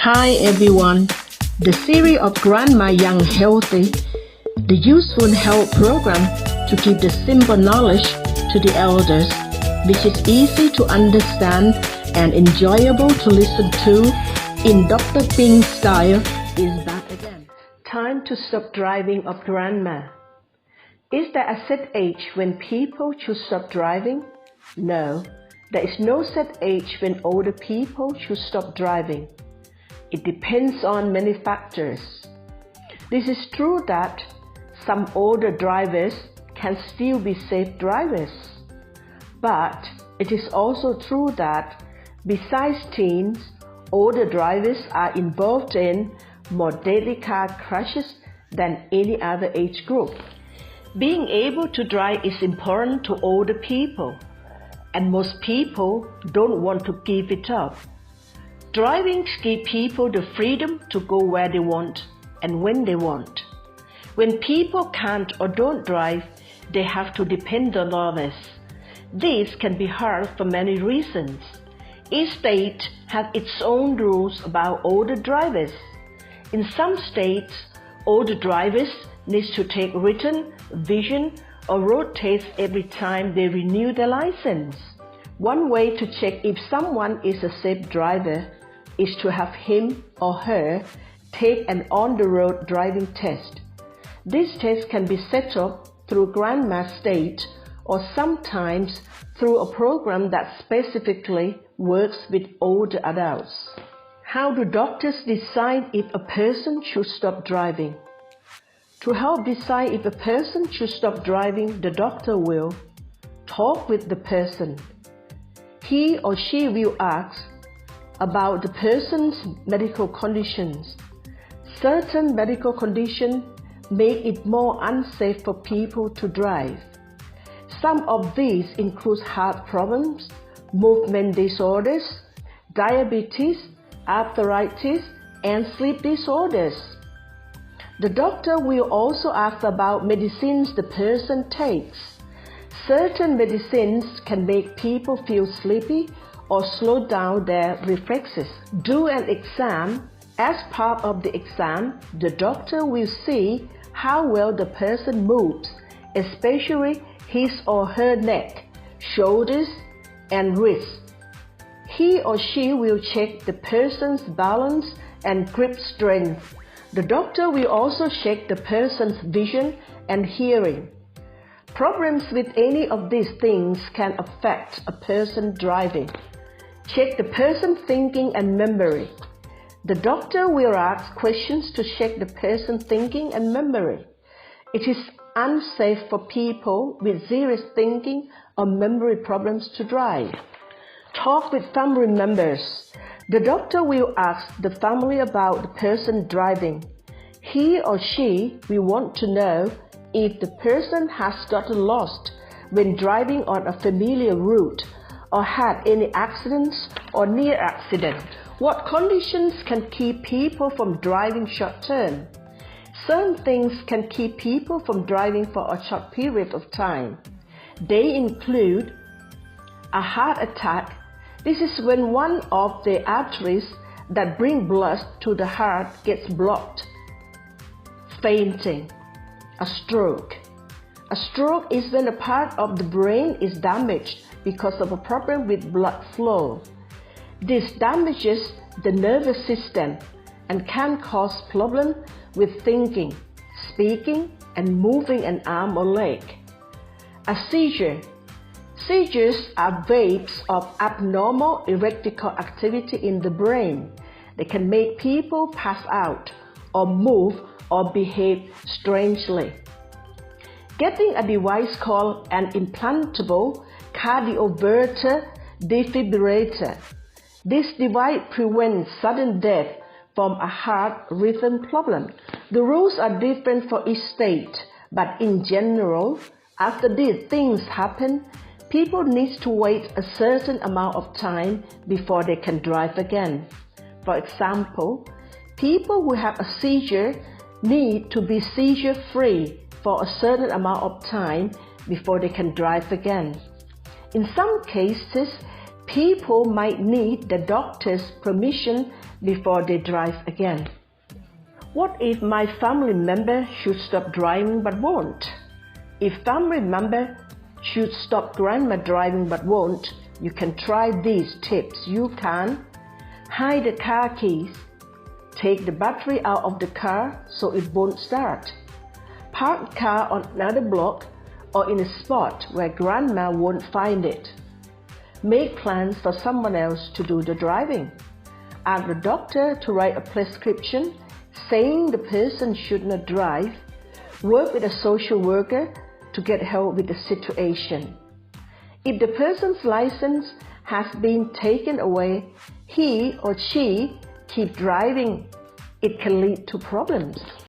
Hi everyone, the series of Grandma Young Healthy, the useful health program to give the simple knowledge to the elders, which is easy to understand and enjoyable to listen to in Dr. Ping's style, is back again. Time to stop driving of Grandma. Is there a set age when people should stop driving? No, there is no set age when older people should stop driving. It depends on many factors. This is true that some older drivers can still be safe drivers. But it is also true that besides teens, older drivers are involved in more deadly car crashes than any other age group. Being able to drive is important to older people, and most people don't want to give it up. Driving gives people the freedom to go where they want and when they want. When people can't or don't drive, they have to depend on others. This can be hard for many reasons. Each state has its own rules about older drivers. In some states, older drivers need to take written, vision, or road tests every time they renew their license. One way to check if someone is a safe driver is to have him or her take an on-the-road driving test. This test can be set up through Grandma State or sometimes through a program that specifically works with older adults. How do doctors decide if a person should stop driving? To help decide if a person should stop driving, the doctor will talk with the person. He or she will ask about the person's medical conditions. Certain medical conditions make it more unsafe for people to drive. Some of these include heart problems, movement disorders, diabetes, arthritis, and sleep disorders. The doctor will also ask about medicines the person takes. Certain medicines can make people feel sleepy or slow down their reflexes. Do an exam. As part of the exam, the doctor will see how well the person moves, especially his or her neck, shoulders, and wrists. He or she will check the person's balance and grip strength. The doctor will also check the person's vision and hearing. Problems with any of these things can affect a person driving. Check the person's thinking and memory. The doctor will ask questions to check the person's thinking and memory. It is unsafe for people with serious thinking or memory problems to drive. Talk with family members. The doctor will ask the family about the person driving. He or she will want to know if the person has gotten lost when driving on a familiar route or had any accidents or near accident. What conditions can keep people from driving short term? Certain things can keep people from driving for a short period of time. They include a heart attack. This is when one of the arteries that bring blood to the heart gets blocked. Fainting. A stroke. A stroke is when a part of the brain is damaged because of a problem with blood flow. This damages the nervous system and can cause problems with thinking, speaking, and moving an arm or leg. A seizure. Seizures are waves of abnormal electrical activity in the brain. They can make people pass out or move or behave strangely. Getting a device called an implantable cardioverter defibrillator. This device prevents sudden death from a heart rhythm problem. The rules are different for each state, but in general, after these things happen, people need to wait a certain amount of time before they can drive again. For example, people who have a seizure need to be seizure-free for a certain amount of time before they can drive again. In some cases, people might need the doctor's permission before they drive again. What if my family member should stop driving but won't? If family member should stop grandma driving but won't, you can try these tips. You can hide the car keys. Take the battery out of the car so it won't start. Park the car on another block or in a spot where grandma won't find it. Make plans for someone else to do the driving. Ask the doctor to write a prescription saying the person should not drive. Work with a social worker to get help with the situation. If the person's license has been taken away, he or she keep driving. It can lead to problems.